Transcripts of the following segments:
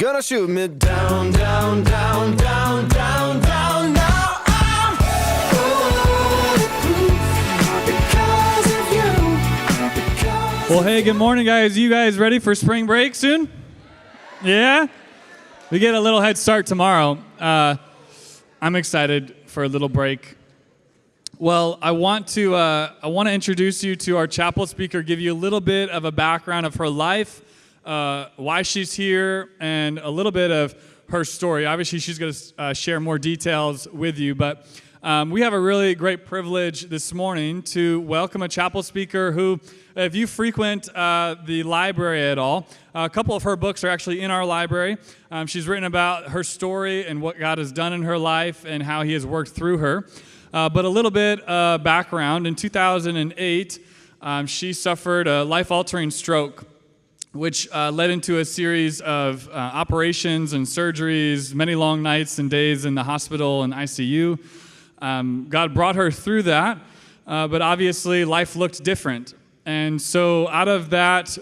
Gonna shoot me down, down, down, down, down, down. Now I'm bulletproof because of you. Well, hey, good morning, guys. You guys ready for spring break soon? Yeah? We get a little head start tomorrow. I'm excited for a little break. Well, I want to introduce you to our chapel speaker, give you a little bit of a background of her life, why she's here, and a little bit of her story. Obviously, she's going to share more details with you, but we have a really great privilege this morning to welcome a chapel speaker who, if you frequent the library at all, a couple of her books are actually in our library. She's written about her story and what God has done in her life and how he has worked through her. But a little bit of background. In 2008, she suffered a life-altering stroke, which led into a series of operations and surgeries, many long nights and days in the hospital and ICU. God brought her through that, but obviously life looked different. And so out of that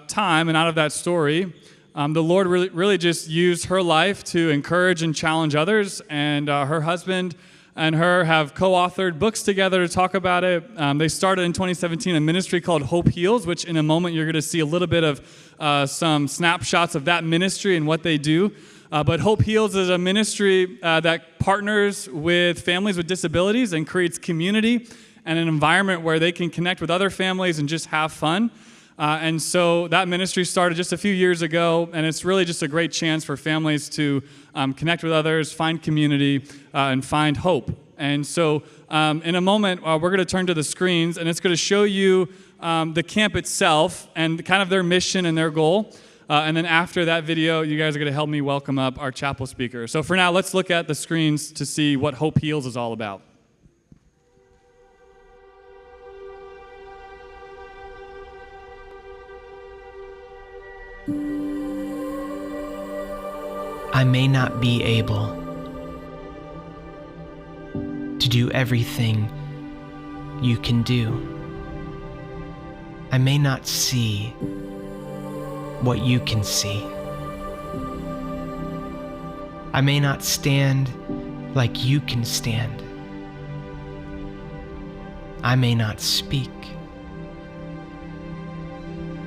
time and out of that story, the Lord really just used her life to encourage and challenge others, and her husband and her have co-authored books together to talk about it. They started in 2017 a ministry called Hope Heals, which in a moment you're going to see a little bit of some snapshots of that ministry and what they do. But Hope Heals is a ministry that partners with families with disabilities and creates community and an environment where they can connect with other families and just have fun. And so that ministry started just a few years ago, and it's really just a great chance for families to connect with others, find community, and find hope. And so in a moment, we're going to turn to the screens, and it's going to show you the camp itself and kind of their mission and their goal. And then after that video, you guys are going to help me welcome up our chapel speaker. So for now, let's look at the screens to see what Hope Heals is all about. I may not be able to do everything you can do. I may not see what you can see. I may not stand like you can stand. I may not speak,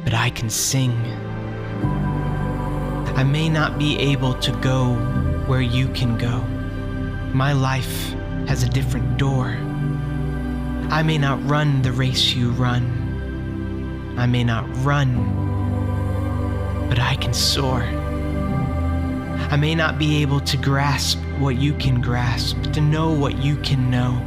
but I can sing. I may not be able to go where you can go. My life has a different door. I may not run the race you run. I may not run, but I can soar. I may not be able to grasp what you can grasp, to know what you can know.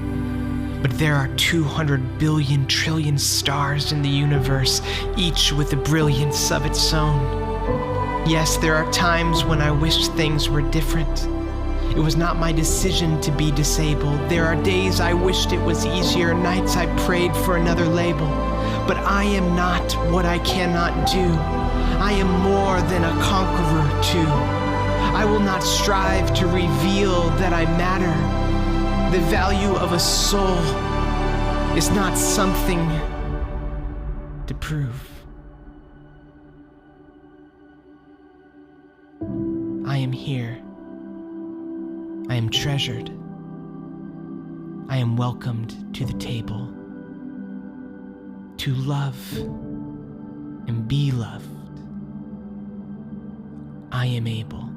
But there are 200 billion trillion stars in the universe, each with a brilliance of its own. Yes, there are times when I wish things were different. It was not my decision to be disabled. There are days I wished it was easier, nights I prayed for another label. But I am not what I cannot do. I am more than a conqueror too. I will not strive to reveal that I matter. The value of a soul is not something to prove. I am here. I am treasured. I am welcomed to the table. To love and be loved. I am able.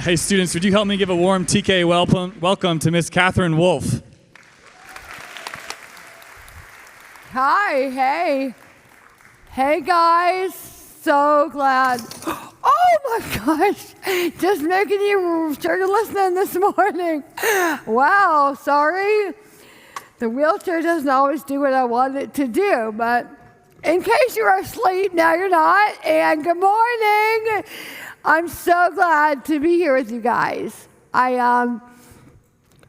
Hey, students, would you help me give a warm TK welcome to Miss Katherine Wolf? Hi, hey. Hey, guys. So glad. Oh, my gosh. Just making you started listening this morning. Wow, sorry. The wheelchair doesn't always do what I want it to do, but in case you were asleep, now you're not. And good morning. I'm so glad to be here with you guys. I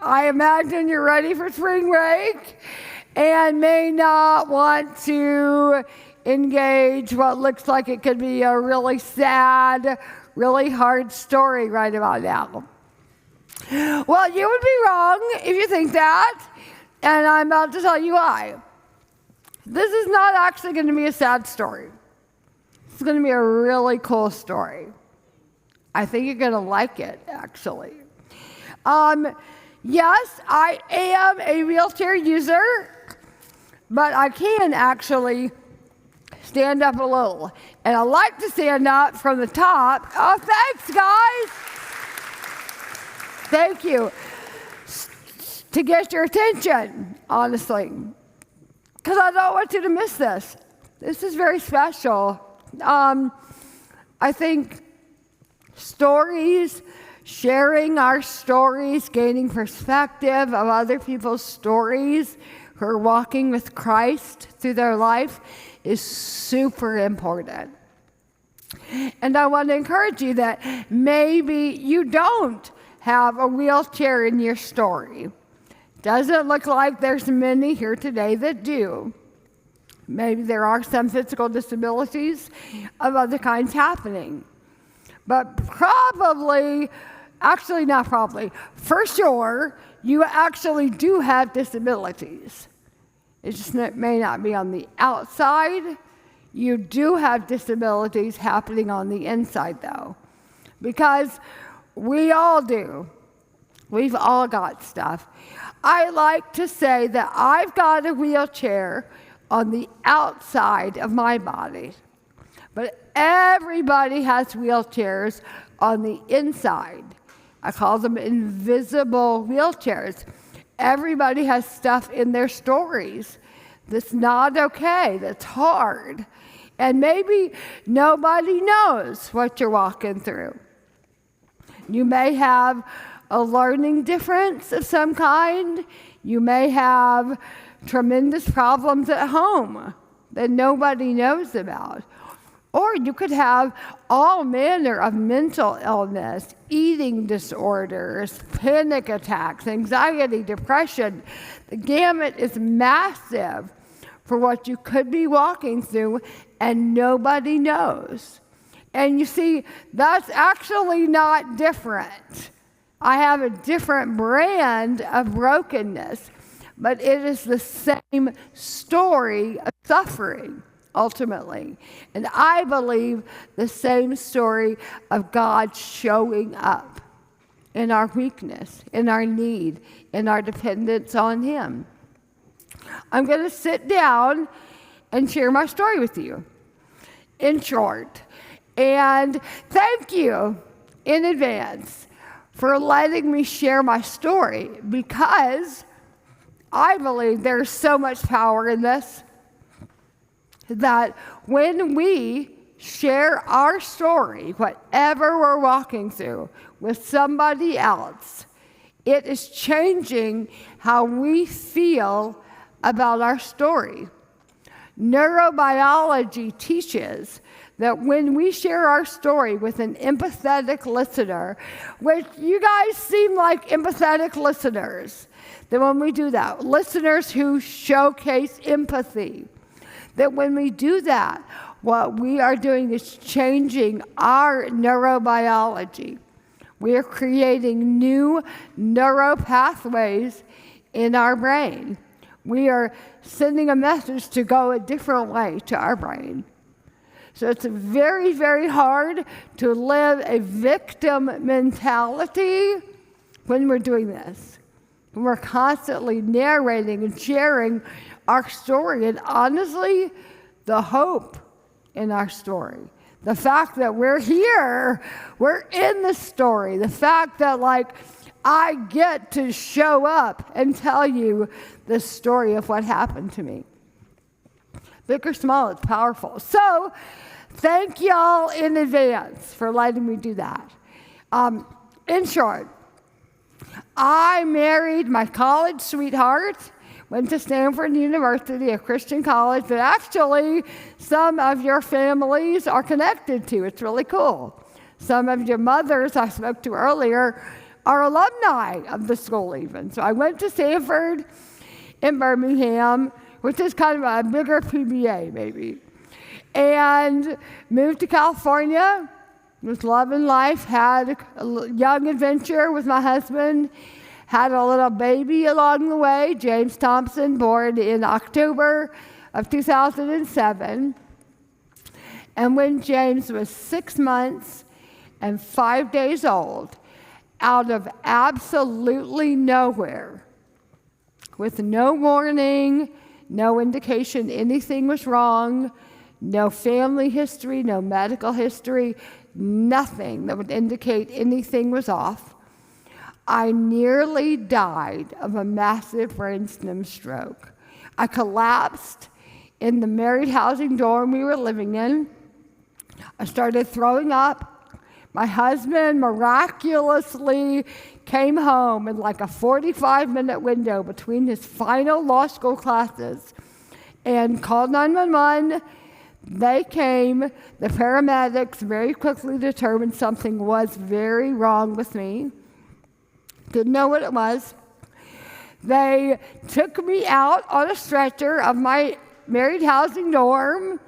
imagine you're ready for spring break and may not want to engage what looks like it could be a really sad, really hard story right about now. Well, you would be wrong if you think that, and I'm about to tell you why. This is not actually going to be a sad story. It's going to be a really cool story. I think you're going to like it, actually. Yes, I am a wheelchair user, but I can actually stand up a little. And I like to stand up from the top. Oh, thanks, guys. Thank you. To get your attention, honestly. Because I don't want you to miss this. This is very special. I think stories, sharing our stories, gaining perspective of other people's stories who are walking with Christ through their life is super important. And I want to encourage you that maybe you don't have a wheelchair in your story. Doesn't look like there's many here today that do. Maybe there are some physical disabilities of other kinds happening. But probably, actually not probably, for sure, you actually do have disabilities. It just may not be on the outside. You do have disabilities happening on the inside, though, because we all do. We've all got stuff. I like to say that I've got a wheelchair on the outside of my body, but everybody has wheelchairs on the inside. I call them invisible wheelchairs. Everybody has stuff in their stories that's not okay, that's hard. And maybe nobody knows what you're walking through. You may have a learning difference of some kind. You may have tremendous problems at home that nobody knows about. Or you could have all manner of mental illness, eating disorders, panic attacks, anxiety, depression. The gamut is massive for what you could be walking through, and nobody knows. And you see, that's actually not different. I have a different brand of brokenness, but it is the same story of suffering, ultimately. And I believe the same story of God showing up in our weakness, in our need, in our dependence on Him. I'm going to sit down and share my story with you, in short. And thank you in advance for letting me share my story, because I believe there's so much power in this, that when we share our story, whatever we're walking through, with somebody else, it is changing how we feel about our story. Neurobiology teaches that when we share our story with an empathetic listener, which you guys seem like empathetic listeners, that when we do that, listeners who showcase empathy, that when we do that, what we are doing is changing our neurobiology. We are creating new neuro pathways in our brain. We are sending a message to go a different way to our brain. So it's very, very hard to live a victim mentality when we're doing this. When we're constantly narrating and sharing our story, and honestly, the hope in our story. The fact that we're here, we're in the story. The fact that, I get to show up and tell you the story of what happened to me. Big or small, it's powerful. So, thank y'all in advance for letting me do that. In short, I married my college sweetheart, went to Stanford University, a Christian college that actually some of your families are connected to. It's really cool. Some of your mothers I spoke to earlier are alumni of the school even. So I went to Stanford in Birmingham, which is kind of a bigger PBA maybe, and moved to California, was loving life, had a young adventure with my husband, had a little baby along the way, James Thompson, born in October of 2007. And when James was 6 months and 5 days old, out of absolutely nowhere, with no warning, no indication anything was wrong, no family history, no medical history, nothing that would indicate anything was off, I nearly died of a massive brainstem stroke. I collapsed in the married housing dorm we were living in. I started throwing up. My husband miraculously came home in like a 45-minute window between his final law school classes and called 911. They came. The paramedics very quickly determined something was very wrong with me. Didn't know what it was. They took me out on a stretcher of my married housing dorm.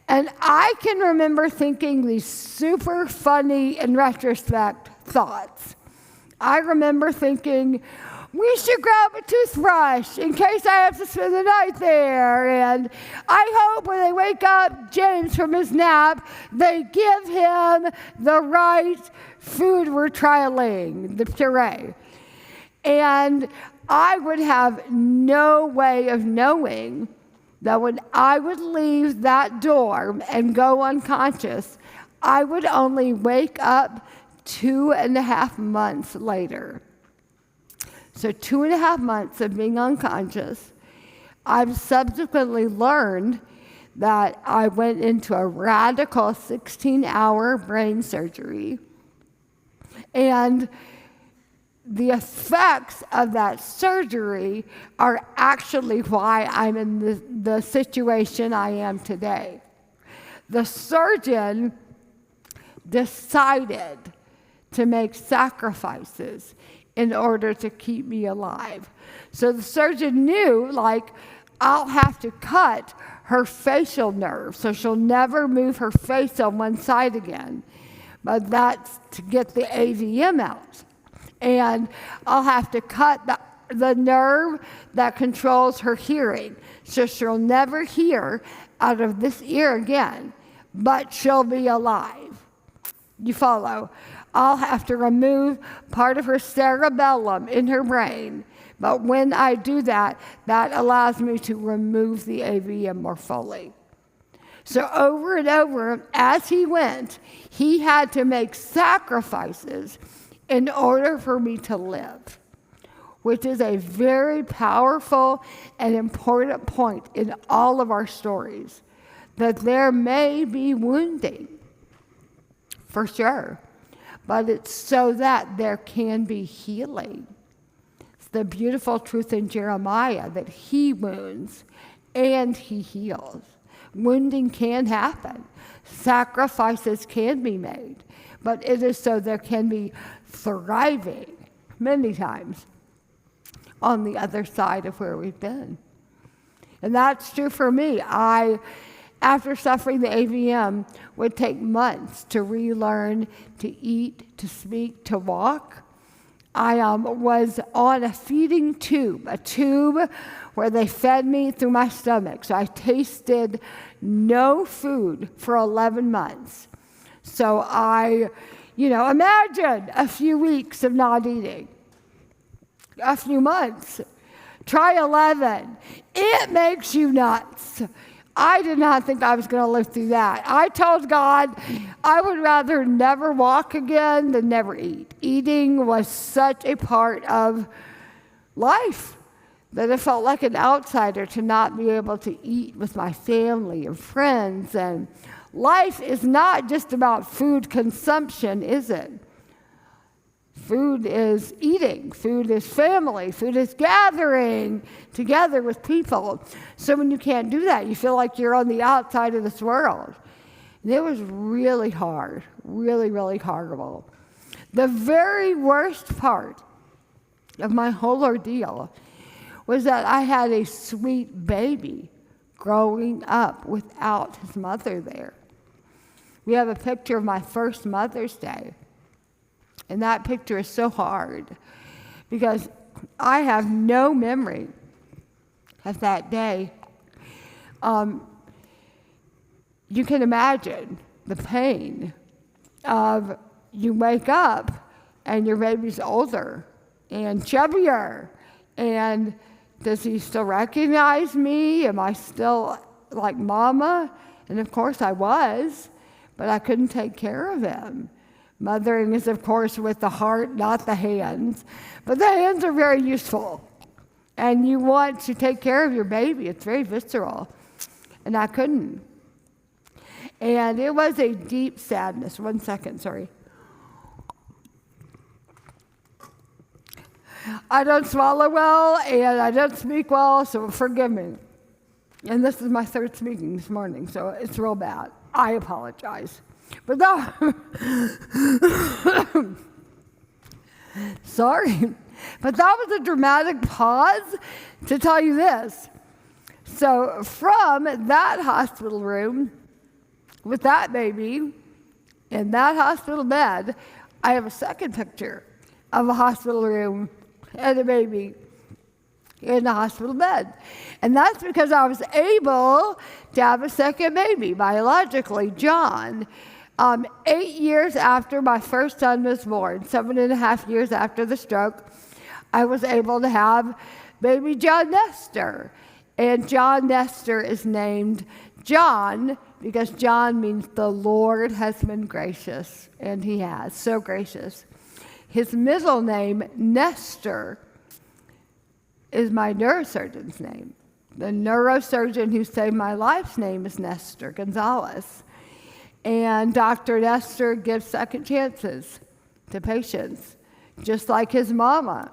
And I can remember thinking these super funny, in retrospect, thoughts. I remember thinking, we should grab a toothbrush in case I have to spend the night there. And I hope when they wake up James from his nap, they give him the right food we're trialing, the puree. And I would have no way of knowing that when I would leave that dorm and go unconscious, I would only wake up 2.5 months later. So 2.5 months of being unconscious. I've subsequently learned that I went into a radical 16-hour brain surgery. And the effects of that surgery are actually why I'm in the situation I am today. The surgeon decided to make sacrifices in order to keep me alive. So the surgeon knew, like, I'll have to cut her facial nerve, so she'll never move her face on one side again. But that's to get the AVM out. And I'll have to cut the nerve that controls her hearing, so she'll never hear out of this ear again, but she'll be alive. You follow? I'll have to remove part of her cerebellum in her brain, but when I do that, that allows me to remove the AVM more fully. So over and over, as he went, he had to make sacrifices in order for me to live, which is a very powerful and important point in all of our stories, that there may be wounding, for sure, but it's so that there can be healing. It's the beautiful truth in Jeremiah that he wounds and he heals. Wounding can happen. Sacrifices can be made, but it is so there can be thriving many times on the other side of where we've been. And that's true for me. After suffering the AVM, would take months to relearn to eat, to speak, to walk. I was on a feeding tube, a tube where they fed me through my stomach. So I tasted no food for 11 months. So imagine a few weeks of not eating, a few months. Try 11. It makes you nuts. I did not think I was going to live through that. I told God I would rather never walk again than never eat. Eating was such a part of life that it felt like an outsider to not be able to eat with my family and friends. And life is not just about food consumption, is it? Food is eating, food is family, food is gathering together with people. So when you can't do that, you feel like you're on the outside of this world. And it was really hard, really, really horrible. The very worst part of my whole ordeal was that I had a sweet baby growing up without his mother there. We have a picture of my first Mother's Day. And that picture is so hard because I have no memory of that day. You can imagine the pain of you wake up and your baby's older and chubbier, and does he still recognize me? Am I still like mama? And of course I was, but I couldn't take care of him. Mothering is, of course, with the heart, not the hands. But the hands are very useful. And you want to take care of your baby. It's very visceral. And I couldn't. And it was a deep sadness. 1 second, sorry. I don't swallow well, and I don't speak well, so forgive me. And this is my third speaking this morning, so it's real bad. I apologize. But that, sorry, but that was a dramatic pause to tell you this. So from that hospital room, with that baby, in that hospital bed, I have a second picture of a hospital room and a baby in the hospital bed. And that's because I was able to have a second baby, biologically, John. 8 years after my first son was born, 7.5 years after the stroke, I was able to have baby John Nestor. And John Nestor is named John because John means the Lord has been gracious, and he has, so gracious. His middle name, Nestor, is my neurosurgeon's name. The neurosurgeon who saved my life's name is Nestor Gonzalez. And Dr. Nestor gives second chances to patients, just like his mama.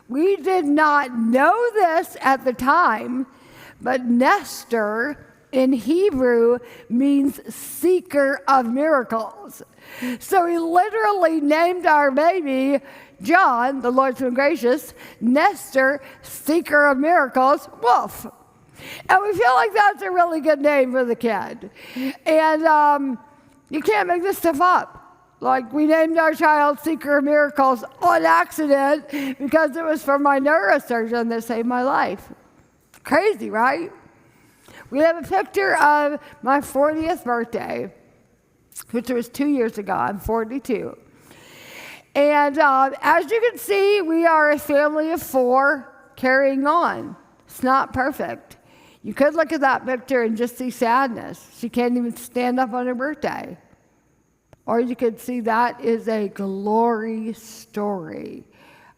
We did not know this at the time, but Nestor in Hebrew means seeker of miracles. So he literally named our baby John, the Lord's been gracious, Nestor, seeker of miracles, Wolf. And we feel like that's a really good name for the kid. And you can't make this stuff up. Like, we named our child Seeker of Miracles on accident because it was from my neurosurgeon that saved my life. Crazy, right? We have a picture of my 40th birthday, which was 2 years ago. I'm 42. And as you can see, we are a family of 4 carrying on. It's not perfect. You could look at that picture and just see sadness. She can't even stand up on her birthday. Or you could see that is a glory story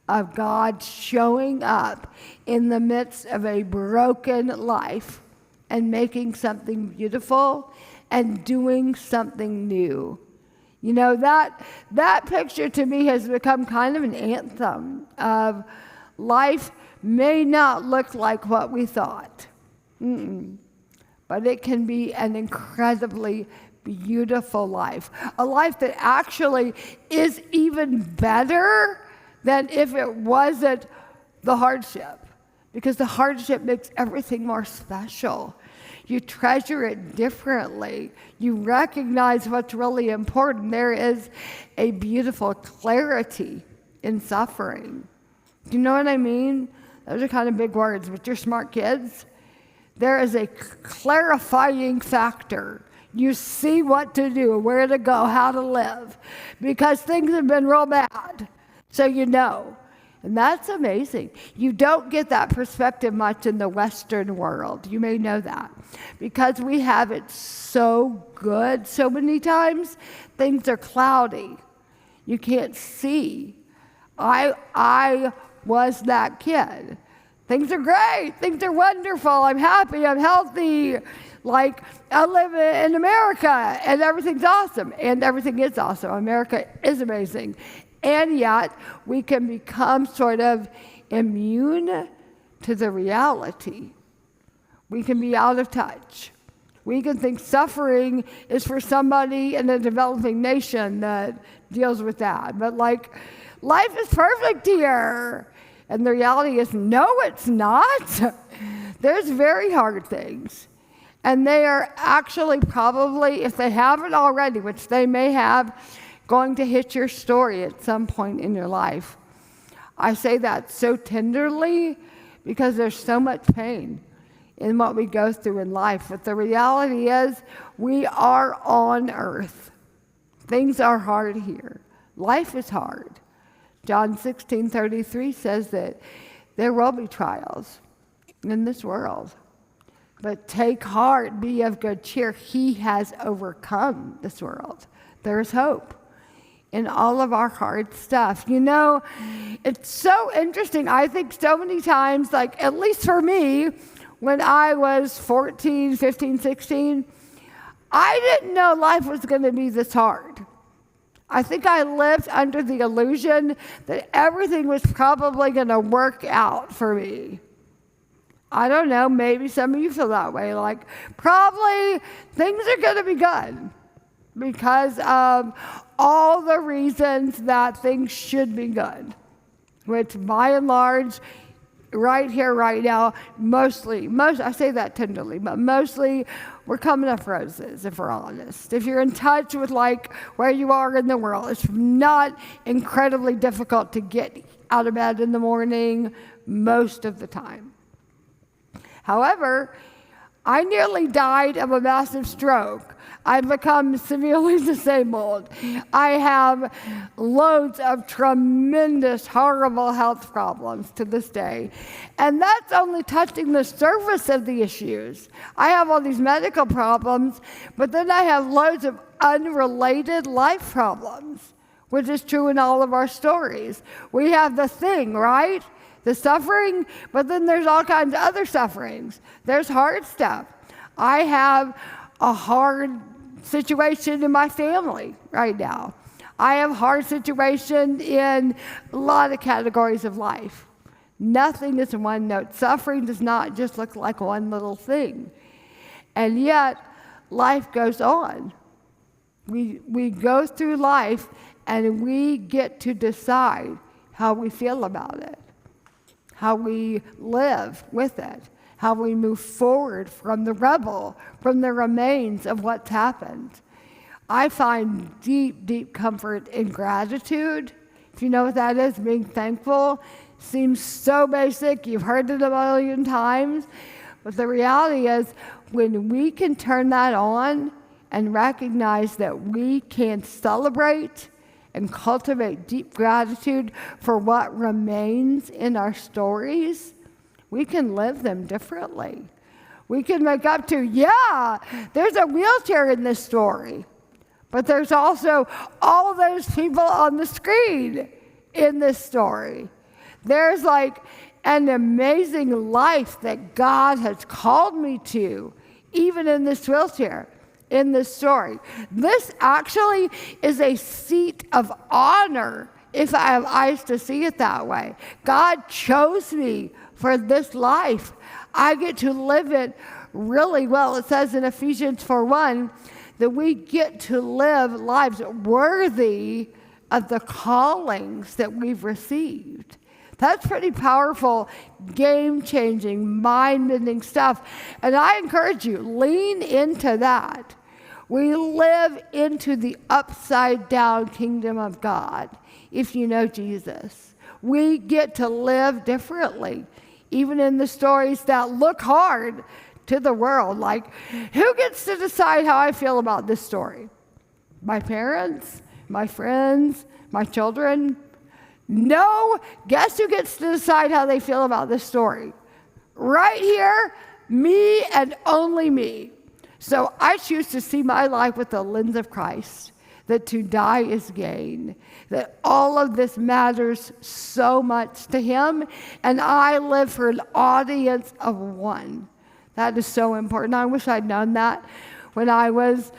of God showing up in the midst of a broken life and making something beautiful and doing something new. You know, that picture to me has become kind of an anthem of life may not look like what we thought. But it can be an incredibly beautiful life. A life that actually is even better than if it wasn't the hardship. Because the hardship makes everything more special. You treasure it differently. You recognize what's really important. There is a beautiful clarity in suffering. Do you know what I mean? Those are kind of big words, but you're smart kids. There is a clarifying factor. You see what to do, where to go, how to live, because things have been real bad, so you know. And that's amazing. You don't get that perspective much in the Western world. You may know that. Because we have it so good so many times, things are cloudy. You can't see. I was that kid. Things are great. Things are wonderful. I'm happy. I'm healthy. Like, I live in America, and everything's awesome. And everything is awesome. America is amazing. And yet, we can become sort of immune to the reality. We can be out of touch. We can think suffering is for somebody in a developing nation that deals with that. But like, life is perfect here. And the reality is, no, it's not. There's very hard things. And they are actually probably, if they haven't already, which they may have, going to hit your story at some point in your life. I say that so tenderly because there's so much pain in what we go through in life. But the reality is, we are on earth. Things are hard here. Life is hard. John 16:33 says that there will be trials in this world. But take heart, be of good cheer. He has overcome this world. There is hope in all of our hard stuff. You know, it's so interesting. I think so many times, like at least for me, when I was 14, 15, 16, I didn't know life was going to be this hard. I think I lived under the illusion that everything was probably going to work out for me. I don't know, maybe some of you feel that way. Like, probably things are going to be good because of all the reasons that things should be good, which by and large, right here, right now, I say that tenderly, but mostly we're coming up roses, if we're honest. If you're in touch with like where you are in the world, it's not incredibly difficult to get out of bed in the morning most of the time. However, I nearly died of a massive stroke. I've become severely disabled. I have loads of tremendous, horrible health problems to this day. And that's only touching the surface of the issues. I have all these medical problems, but then I have loads of unrelated life problems, which is true in all of our stories. We have the thing, right? The suffering, but then there's all kinds of other sufferings. There's hard stuff. I have a hard situation in my family right now. I have a hard situation in a lot of categories of life. Nothing is one note. Suffering does not just look like one little thing. And yet, life goes on. We go through life and we get to decide how we feel about it, how we live with it, how we move forward from the rubble, from the remains of what's happened. I find deep, deep comfort in gratitude. If you know what that is, being thankful seems so basic. You've heard it a million times. But the reality is, when we can turn that on and recognize that we can celebrate and cultivate deep gratitude for what remains in our stories, we can live them differently. We can make up to, yeah, there's a wheelchair in this story, but there's also all those people on the screen in this story. There's like an amazing life that God has called me to, even in this wheelchair, in this story. This actually is a seat of honor if I have eyes to see it that way. God chose me for this life. I get to live it really well. It says in Ephesians 4:1 that we get to live lives worthy of the callings that we've received. That's pretty powerful, game-changing, mind-bending stuff. And I encourage you, lean into that. We live into the upside-down kingdom of God if you know Jesus. We get to live differently, even in the stories that look hard to the world. Like, who gets to decide how I feel about this story? My parents? My friends? My children? No. Guess who gets to decide how they feel about this story? Right here, me and only me. So I choose to see my life with the lens of Christ, that to die is gain, that all of this matters so much to him, and I live for an audience of one. That is so important. I wish I'd known that when I was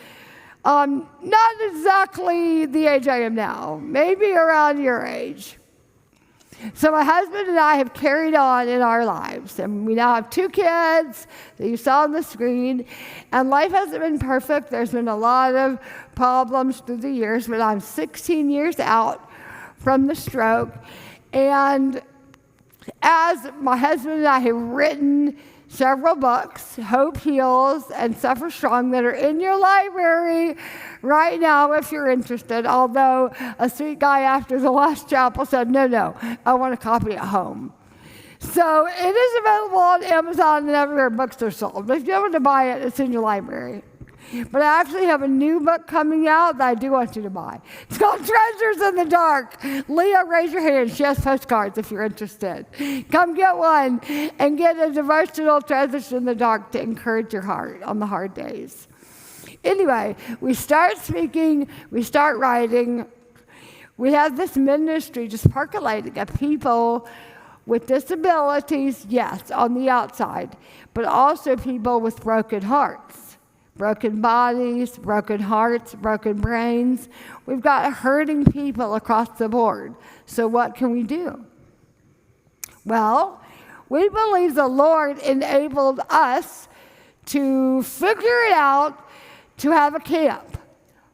not exactly the age I am now, maybe around your age. So my husband and I have carried on in our lives, and we now have 2 kids that you saw on the screen, and life hasn't been perfect. There's been a lot of problems through the years, but I'm 16 years out from the stroke, and as my husband and I have written several books, Hope Heals and Suffer Strong, that are in your library right now if you're interested, although a sweet guy after the last chapel said, no, I want a copy at home. So it is available on Amazon and everywhere books are sold. But if you want to buy it, it's in your library. But I actually have a new book coming out that I do want you to buy. It's called Treasures in the Dark. Leah, raise your hand. She has postcards if you're interested. Come get one and get a devotional Treasures in the Dark to encourage your heart on the hard days. Anyway, we start speaking, we start writing. We have this ministry just percolating of people with disabilities, yes, on the outside, but also people with broken hearts. Broken bodies, broken hearts, broken brains. We've got hurting people across the board. So what can we do? Well, we believe the Lord enabled us to figure it out to have a camp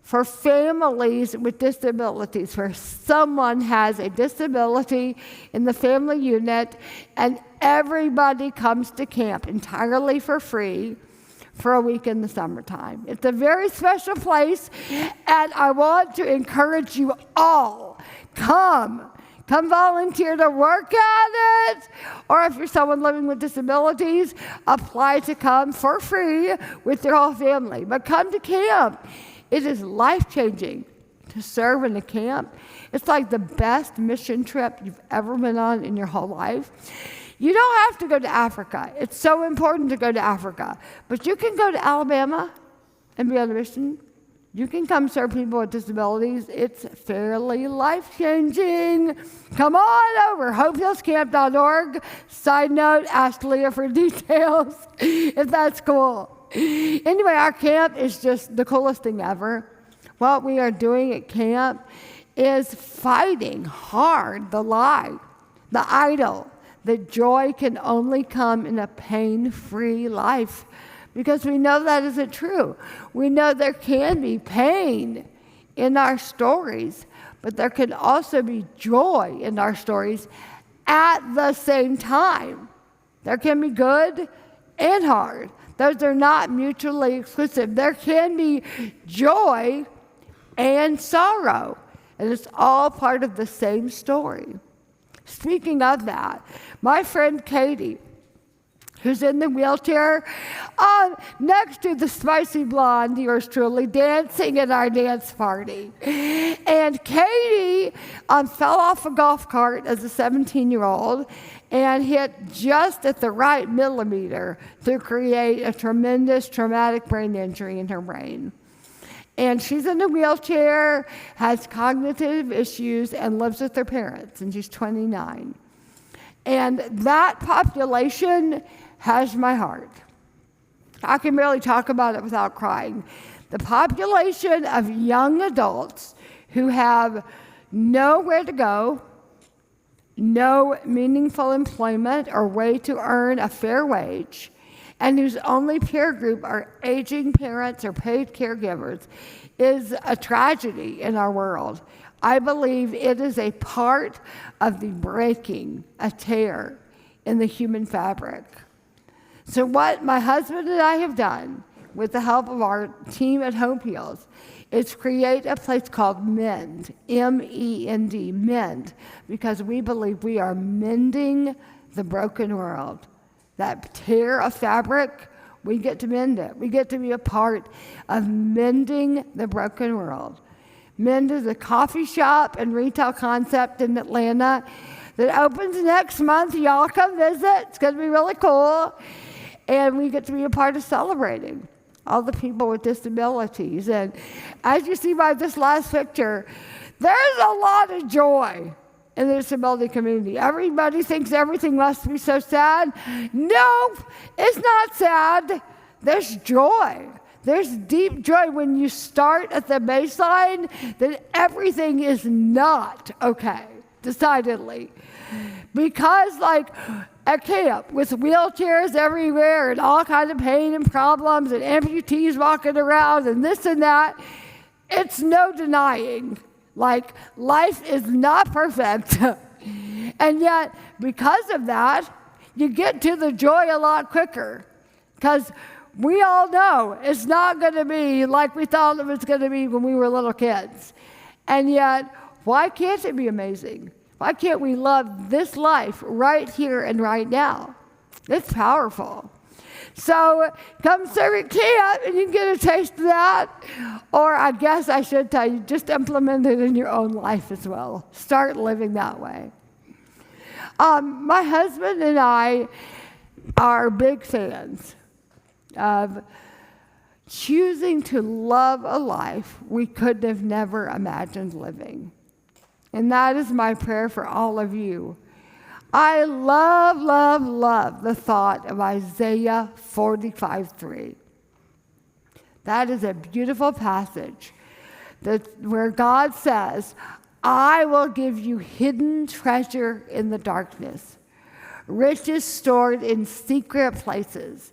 for families with disabilities, where someone has a disability in the family unit and everybody comes to camp entirely for free for a week in the summertime. It's a very special place, and I want to encourage you all, come volunteer to work at it, or if you're someone living with disabilities, apply to come for free with your whole family. But come to camp. It is life-changing to serve in a camp. It's like the best mission trip you've ever been on in your whole life. You don't have to go to Africa. It's so important to go to Africa. But you can go to Alabama and be on a mission. You can come serve people with disabilities. It's fairly life-changing. Come on over, hopehillscamp.org. Side note, ask Leah for details if that's cool. Anyway, our camp is just the coolest thing ever. What we are doing at camp is fighting hard the lie, the idol, that joy can only come in a pain-free life, because we know that isn't true. We know there can be pain in our stories, but there can also be joy in our stories at the same time. There can be good and hard. Those are not mutually exclusive. There can be joy and sorrow, and it's all part of the same story. Speaking of that, my friend Katie, who's in the wheelchair, next to the spicy blonde, yours truly, dancing at our dance party. And Katie fell off a golf cart as a 17-year-old and hit just at the right millimeter to create a tremendous traumatic brain injury in her brain. And she's in a wheelchair, has cognitive issues, and lives with her parents, and she's 29. And that population has my heart. I can barely talk about it without crying. The population of young adults who have nowhere to go, no meaningful employment or way to earn a fair wage, and whose only peer group are aging parents or paid caregivers, is a tragedy in our world. I believe it is a part of the breaking, a tear in the human fabric. So what my husband and I have done, with the help of our team at Hope Heals, is create a place called Mend, M-E-N-D, Mend, because we believe we are mending the broken world. That tear of fabric, we get to mend it. We get to be a part of mending the broken world. Mend is a coffee shop and retail concept in Atlanta that opens next month. Y'all come visit. It's going to be really cool. And we get to be a part of celebrating all the people with disabilities. And as you see by this last picture, there's a lot of joy in the disability community. Everybody thinks everything must be so sad. No, it's not sad. There's joy. There's deep joy when you start at the baseline that everything is not okay, decidedly. Because like at camp with wheelchairs everywhere and all kinds of pain and problems and amputees walking around and this and that, it's no denying. Like, life is not perfect. And yet, because of that, you get to the joy a lot quicker. Because we all know it's not going to be like we thought it was going to be when we were little kids. And yet, why can't it be amazing? Why can't we love this life right here and right now? It's powerful. So come serve at camp and you can get a taste of that. Or I guess I should tell you, just implement it in your own life as well. Start living that way. My husband and I are big fans of choosing to love a life we could have never imagined living. And that is my prayer for all of you. I love, love, love the thought of Isaiah 45:3. That is a beautiful passage where God says, I will give you hidden treasure in the darkness, riches stored in secret places,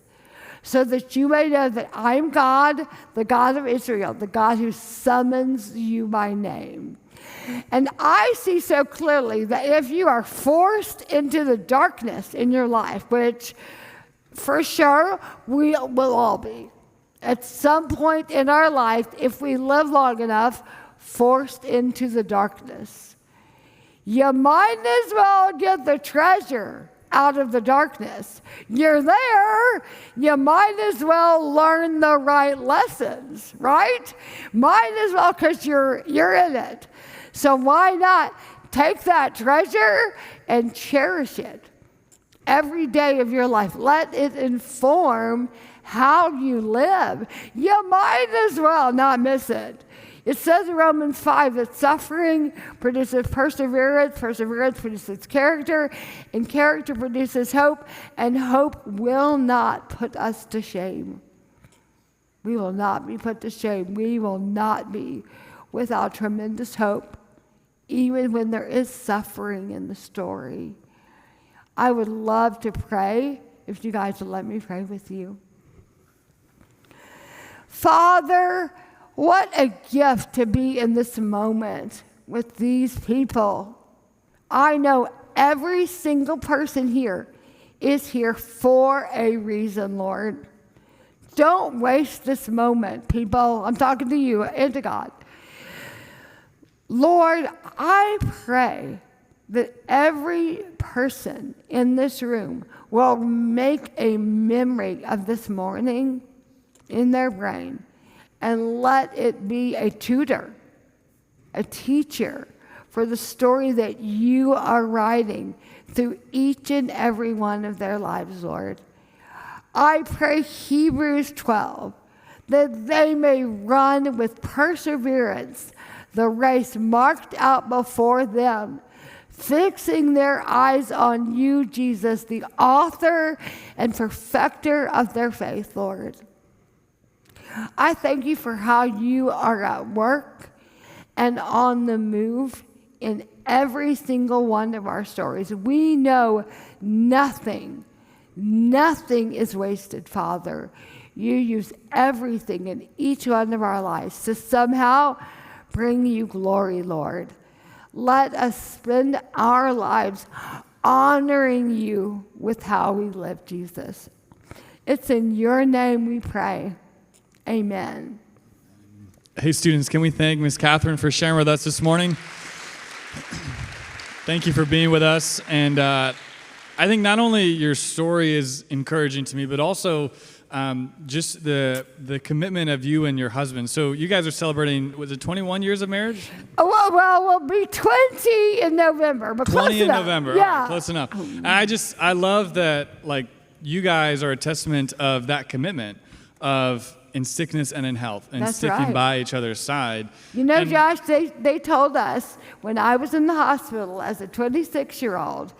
so that you may know that I'm God, the God of Israel, the God who summons you by name. And I see so clearly that if you are forced into the darkness in your life, which for sure we will all be, at some point in our life, if we live long enough, forced into the darkness, you might as well get the treasure out of the darkness. You're there, you might as well learn the right lessons, right? Might as well, because you're in it. So why not take that treasure and cherish it every day of your life? Let it inform how you live. You might as well not miss it. It says in Romans 5 that suffering produces perseverance, perseverance produces character, and character produces hope, and hope will not put us to shame. We will not be put to shame. We will not be without tremendous hope, even when there is suffering in the story. I would love to pray, if you guys would let me pray with you. Father, what a gift to be in this moment with these people. I know every single person here is here for a reason, Lord. Don't waste this moment, people. I'm talking to you and to God. Lord, I pray that every person in this room will make a memory of this morning in their brain and let it be a tutor, a teacher for the story that you are writing through each and every one of their lives, Lord. I pray Hebrews 12, that they may run with perseverance the race marked out before them, fixing their eyes on you, Jesus, the author and perfecter of their faith, Lord. I thank you for how you are at work and on the move in every single one of our stories. We know nothing is wasted, Father. You use everything in each one of our lives to somehow bring you glory, Lord. Let us spend our lives honoring you with how we live, Jesus. It's in your name we pray. Amen. Hey, students, can we thank Ms. Katherine for sharing with us this morning? Thank you for being with us. And I think not only your story is encouraging to me, but also just the commitment of you and your husband. So you guys are celebrating, was it 21 years of marriage? Oh, well, we'll be 20 in November, but close 20 in enough. November. Yeah. All right, close enough. I love that, like, you guys are a testament of that commitment of in sickness and in health and That's sticking right. by each other's side. You know, And- Josh, they told us when I was in the hospital as a 26-year-old,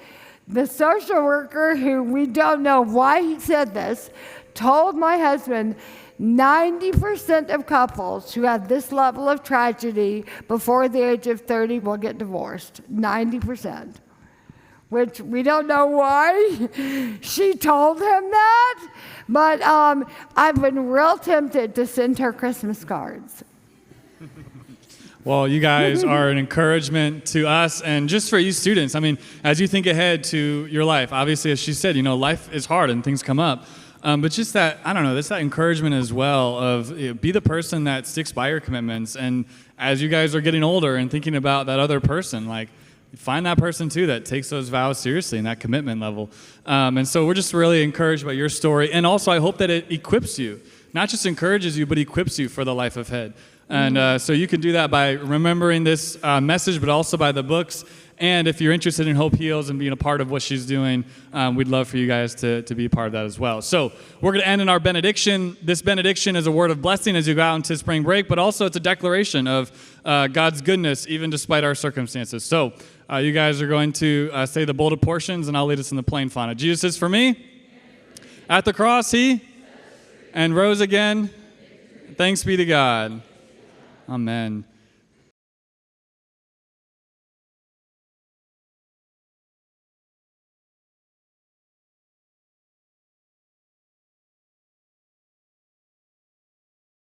the social worker, who we don't know why he said this, told my husband 90% of couples who have this level of tragedy before the age of 30 will get divorced. 90%. Which we don't know why she told him that, but I've been real tempted to send her Christmas cards. Well, you guys are an encouragement to us and just for you students. I mean, as you think ahead to your life, obviously, as she said, you know, life is hard and things come up. But just that, I don't know, that's that encouragement as well of be the person that sticks by your commitments. And as you guys are getting older and thinking about that other person, like, find that person too that takes those vows seriously and that commitment level. And so we're just really encouraged by your story. And also I hope that it equips you, not just encourages you, but equips you for the life ahead. And so you can do that by remembering this message, but also by the books. And if you're interested in Hope Heals and being a part of what she's doing, we'd love for you guys to be a part of that as well. So we're going to end in our benediction. This benediction is a word of blessing as you go out into spring break, but also it's a declaration of God's goodness, even despite our circumstances. So you guys are going to say the bolded portions, and I'll lead us in the plain fauna. Jesus is for me. At the cross, he and rose again. Thanks be to God. Amen.